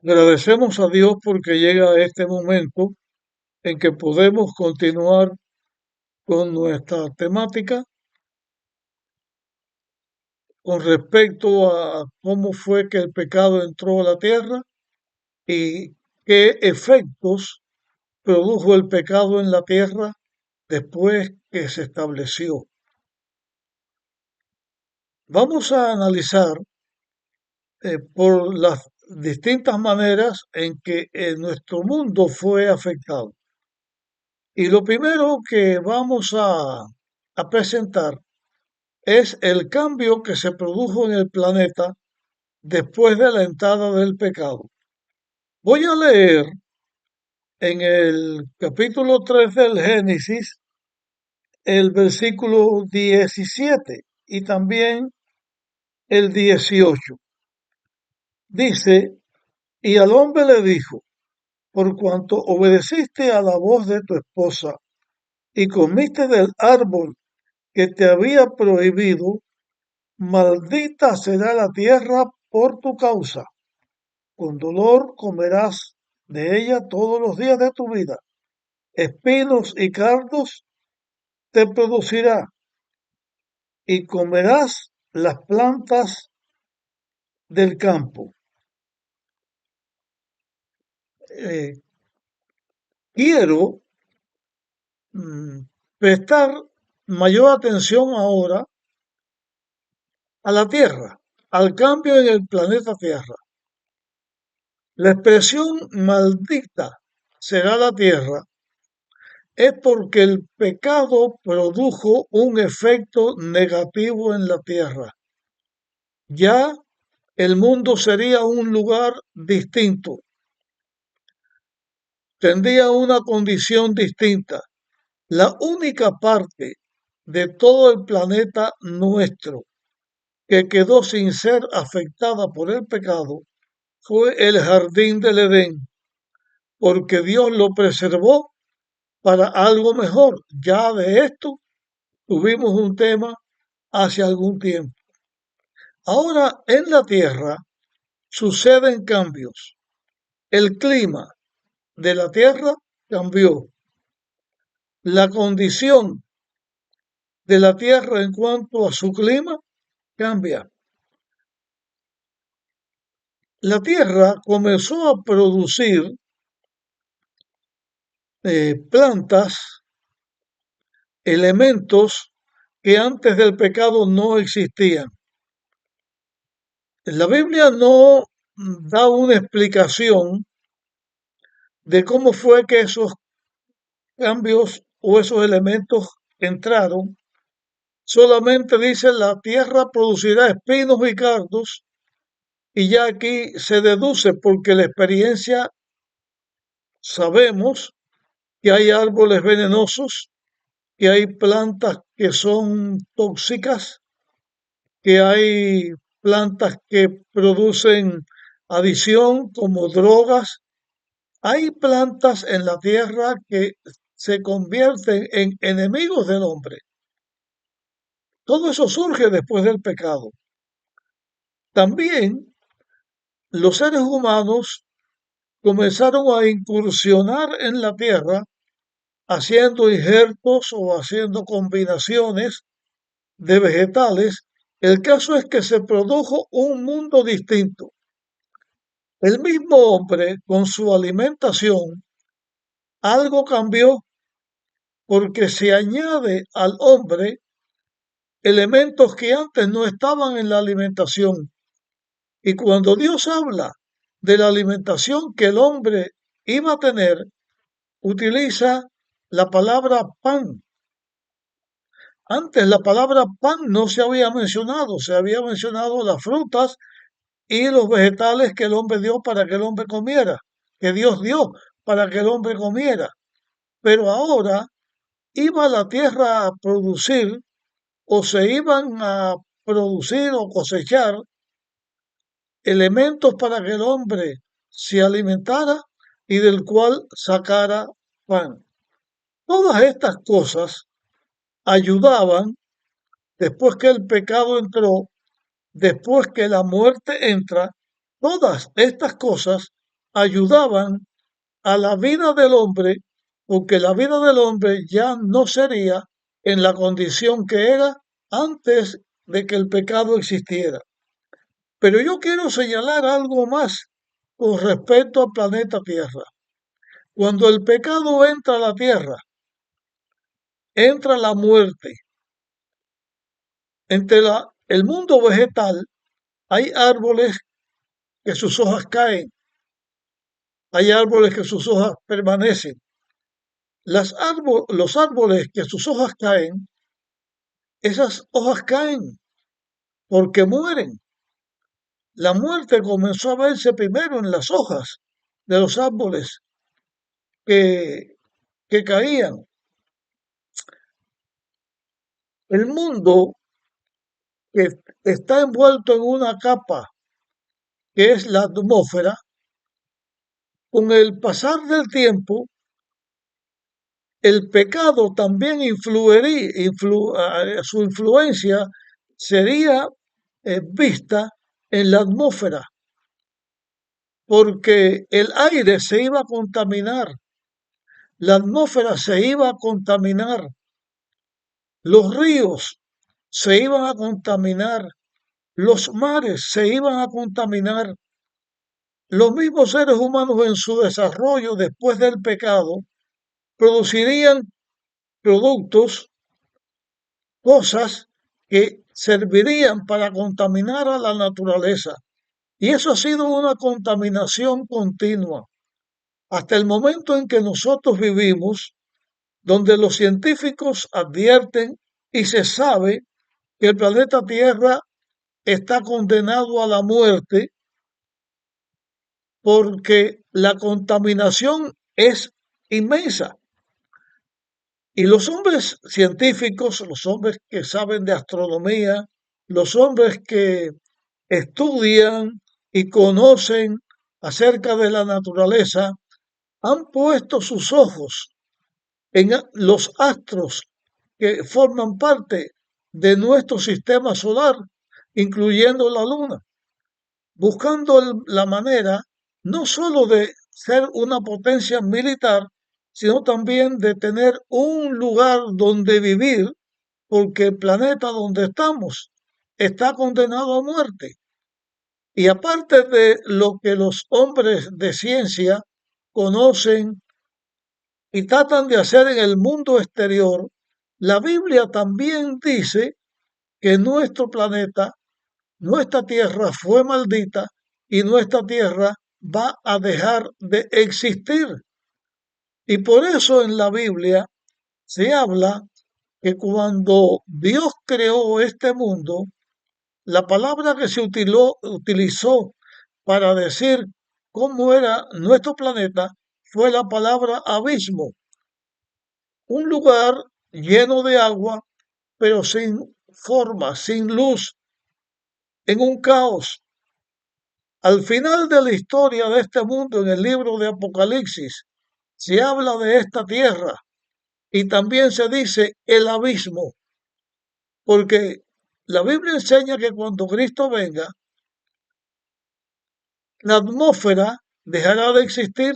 Agradecemos a Dios porque llega este momento en que podemos continuar con nuestra temática con respecto a cómo fue que el pecado entró a la tierra y qué efectos produjo el pecado en la tierra después que se estableció. Vamos a analizar por las distintas maneras en que nuestro mundo fue afectado. Y lo primero que vamos a presentar es el cambio que se produjo en el planeta después de la entrada del pecado. Voy a leer en el capítulo 3 del Génesis el versículo 17 y también el 18. Dice, y al hombre le dijo, por cuanto obedeciste a la voz de tu esposa y comiste del árbol que te había prohibido, maldita será la tierra por tu causa. Con dolor comerás de ella todos los días de tu vida. Espinos y cardos te producirá y comerás las plantas del campo. Eh, quiero prestar mayor atención ahora a la Tierra, al cambio en el planeta Tierra. La expresión maldita será la Tierra es porque el pecado produjo un efecto negativo en la tierra. Ya el mundo sería un lugar distinto, tendría una condición distinta. La única parte de todo el planeta nuestro que quedó sin ser afectada por el pecado fue el jardín del Edén, porque Dios lo preservó para algo mejor. Ya de esto tuvimos un tema hace algún tiempo. Ahora en la Tierra suceden cambios. El clima de la Tierra cambió. La condición de la Tierra en cuanto a su clima cambia. La Tierra comenzó a producir plantas, elementos que antes del pecado no existían. La Biblia no da una explicación de cómo fue que esos cambios o esos elementos entraron. Solamente dice la tierra producirá espinos y cardos y ya aquí se deduce porque la experiencia sabemos que hay árboles venenosos, que hay plantas que son tóxicas, que hay plantas que producen adición como drogas. Hay plantas en la tierra que se convierten en enemigos del hombre. Todo eso surge después del pecado. También los seres humanos comenzaron a incursionar en la tierra haciendo injertos o haciendo combinaciones de vegetales. El caso es que se produjo un mundo distinto. El mismo hombre con su alimentación, algo cambió porque se añade al hombre elementos que antes no estaban en la alimentación. Y cuando Dios habla de la alimentación que el hombre iba a tener, utiliza la palabra pan. Antes la palabra pan no se había mencionado las frutas y los vegetales que el hombre dio para que el hombre comiera, que Dios dio para que el hombre comiera. Pero ahora iba la tierra a producir o se iban a producir o cosechar elementos para que el hombre se alimentara y del cual sacara pan. Todas estas cosas ayudaban después que el pecado entró, después que la muerte entra, todas estas cosas ayudaban a la vida del hombre, porque la vida del hombre ya no sería en la condición que era antes de que el pecado existiera. Pero yo quiero señalar algo más con respecto al planeta Tierra. Cuando el pecado entra a la Tierra, entra la muerte. Entre el mundo vegetal hay árboles que sus hojas caen, hay árboles que sus hojas permanecen. Los árboles que sus hojas caen, esas hojas caen porque mueren. La muerte comenzó a verse primero en las hojas de los árboles que, que caían. El mundo que está envuelto en una capa que es la atmósfera, con el pasar del tiempo, el pecado también su influencia sería vista en la atmósfera, porque el aire se iba a contaminar, la atmósfera se iba a contaminar, los ríos se iban a contaminar, los mares se iban a contaminar. Los mismos seres humanos en su desarrollo después del pecado producirían productos, cosas que servirían para contaminar a la naturaleza. Y eso ha sido una contaminación continua hasta el momento en que nosotros vivimos, donde los científicos advierten y se sabe que el planeta Tierra está condenado a la muerte porque la contaminación es inmensa. Y los hombres científicos, los hombres que saben de astronomía, los hombres que estudian y conocen acerca de la naturaleza, han puesto sus ojos en los astros que forman parte de nuestro sistema solar, incluyendo la Luna, buscando la manera no solo de ser una potencia militar, sino también de tener un lugar donde vivir, porque el planeta donde estamos está condenado a muerte. Y aparte de lo que los hombres de ciencia conocen y tratan de hacer en el mundo exterior, la Biblia también dice que nuestro planeta, nuestra tierra fue maldita y nuestra tierra va a dejar de existir. Y por eso en la Biblia se habla que cuando Dios creó este mundo, la palabra que se utilizó para decir cómo era nuestro planeta fue la palabra abismo, un lugar lleno de agua, pero sin forma, sin luz, en un caos. Al final de la historia de este mundo, en el libro de Apocalipsis, se habla de esta tierra y también se dice el abismo, porque la Biblia enseña que cuando Cristo venga, la atmósfera dejará de existir,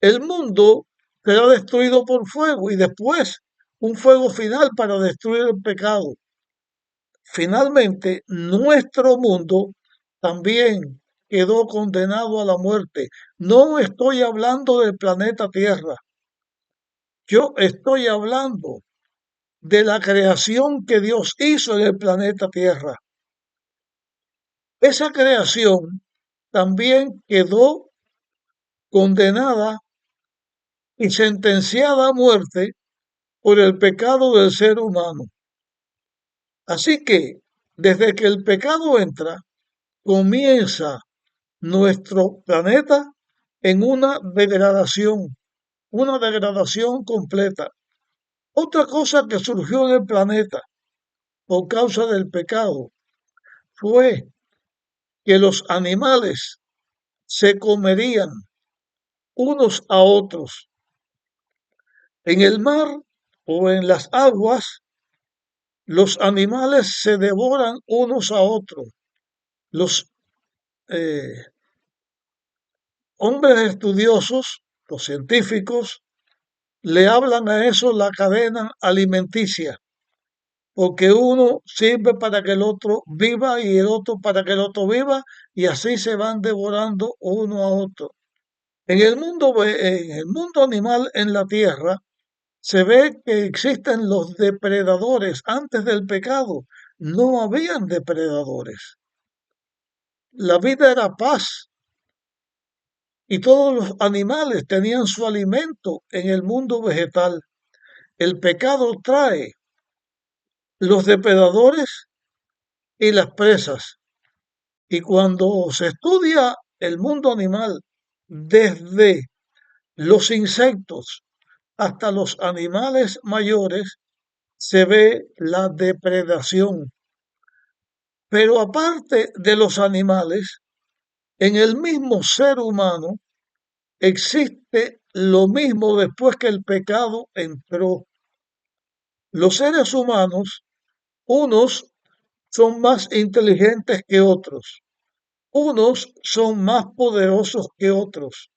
el mundo será destruido por fuego y después un fuego final para destruir el pecado. Finalmente, nuestro mundo también quedó condenado a la muerte. No estoy hablando del planeta Tierra, yo estoy hablando de la creación que Dios hizo en el planeta Tierra. Esa creación también quedó condenada y sentenciada a muerte por el pecado del ser humano. Así que, desde que el pecado entra, comienza nuestro planeta en una degradación completa. Otra cosa que surgió en el planeta por causa del pecado fue que los animales se comerían unos a otros. En el mar o en las aguas, los animales se devoran unos a otros. Los hombres estudiosos, los científicos, le hablan a eso la cadena alimenticia, porque uno sirve para que el otro viva y el otro para que el otro viva, y así se van devorando uno a otro. En el mundo animal en la tierra se ve que existen los depredadores. Antes del pecado no habían depredadores. La vida era paz y todos los animales tenían su alimento en el mundo vegetal. El pecado trae los depredadores y las presas. Y cuando se estudia el mundo animal desde los insectos hasta los animales mayores, se ve la depredación. Pero aparte de los animales, en el mismo ser humano existe lo mismo después que el pecado entró. Los seres humanos, unos son más inteligentes que otros, unos son más poderosos que otros,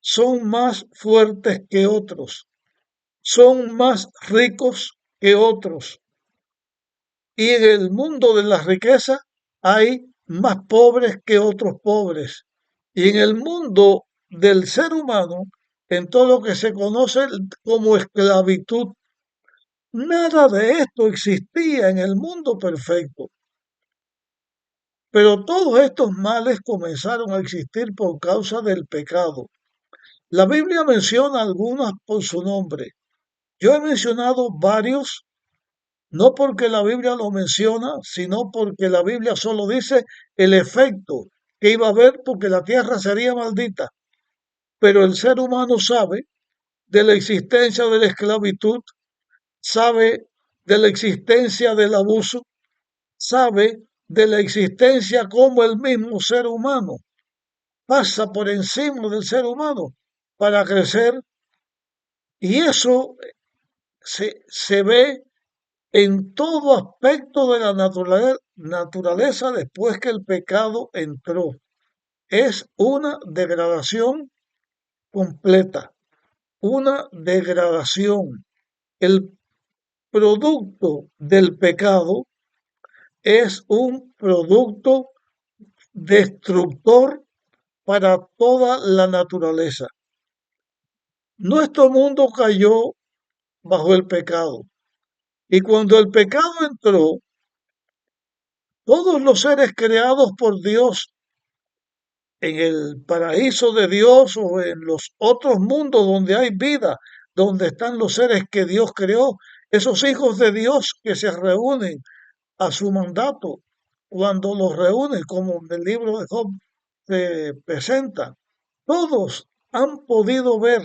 son más fuertes que otros, son más ricos que otros. Y en el mundo de la riqueza hay más pobres que otros pobres. Y en el mundo del ser humano, en todo lo que se conoce como esclavitud, nada de esto existía en el mundo perfecto. Pero todos estos males comenzaron a existir por causa del pecado. La Biblia menciona algunos por su nombre. Yo he mencionado varios, no porque la Biblia lo menciona, sino porque la Biblia solo dice el efecto que iba a haber porque la tierra sería maldita. Pero el ser humano sabe de la existencia de la esclavitud, sabe de la existencia del abuso, sabe de la existencia como el mismo ser humano pasa por encima del ser humano para crecer, y eso se ve en todo aspecto de la naturaleza después que el pecado entró. Es una degradación completa, una degradación. El producto del pecado es un producto destructor para toda la naturaleza. Nuestro mundo cayó bajo el pecado. Y cuando el pecado entró, todos los seres creados por Dios en el paraíso de Dios o en los otros mundos donde hay vida, donde están los seres que Dios creó, esos hijos de Dios que se reúnen a su mandato, cuando los reúnen, como en el libro de Job se presenta, todos han podido ver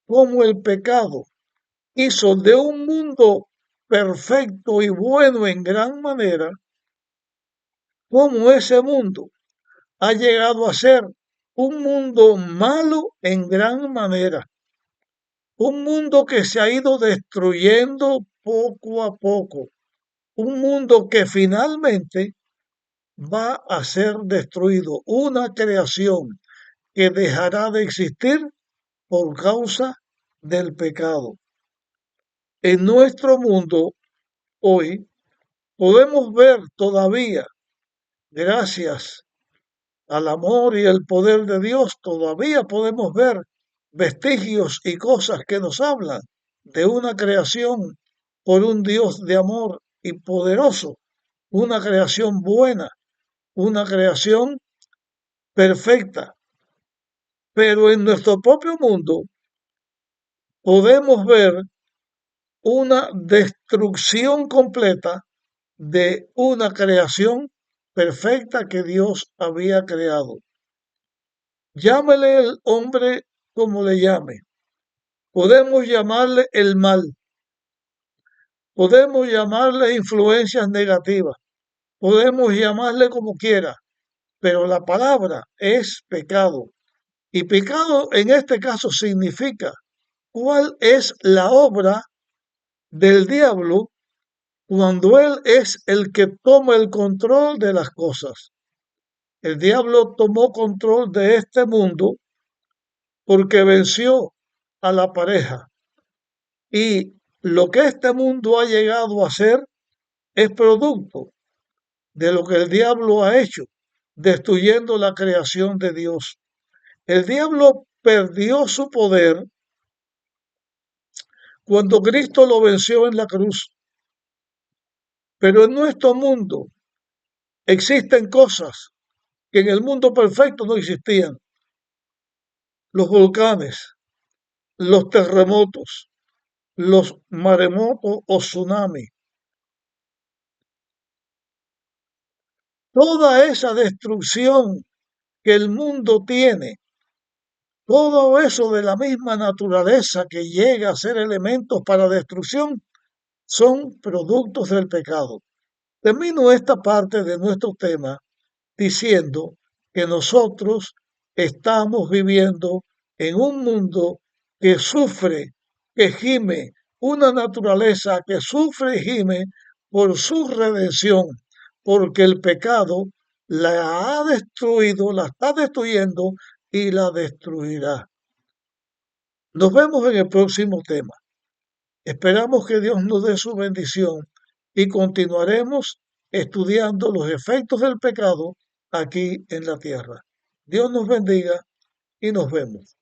cómo el pecado hizo de un mundo perfecto y bueno en gran manera, cómo ese mundo ha llegado a ser un mundo malo en gran manera, un mundo que se ha ido destruyendo poco a poco, un mundo que finalmente va a ser destruido, una creación que dejará de existir por causa del pecado. En nuestro mundo hoy podemos ver todavía, gracias al amor y el poder de Dios, todavía podemos ver vestigios y cosas que nos hablan de una creación por un Dios de amor y poderoso, una creación buena, una creación perfecta. Pero en nuestro propio mundo podemos ver una destrucción completa de una creación perfecta que Dios había creado. Llámele el hombre como le llame. Podemos llamarle el mal. Podemos llamarle influencias negativas. Podemos llamarle como quiera. Pero la palabra es pecado. Y pecado en este caso significa cuál es la obra del diablo cuando él es el que toma el control de las cosas. El diablo tomó control de este mundo porque venció a la pareja. Y lo que este mundo ha llegado a ser es producto de lo que el diablo ha hecho, destruyendo la creación de Dios. El diablo perdió su poder cuando Cristo lo venció en la cruz. Pero en nuestro mundo existen cosas que en el mundo perfecto no existían. Los volcanes, los terremotos, los maremotos o tsunamis. Toda esa destrucción que el mundo tiene, todo eso de la misma naturaleza que llega a ser elementos para destrucción, son productos del pecado. Termino esta parte de nuestro tema diciendo que nosotros estamos viviendo en un mundo que sufre, que gime, una naturaleza que sufre y gime por su redención, porque el pecado la ha destruido, la está destruyendo y la destruirá. Nos vemos en el próximo tema. Esperamos que Dios nos dé su bendición y continuaremos estudiando los efectos del pecado aquí en la tierra. Dios nos bendiga y nos vemos.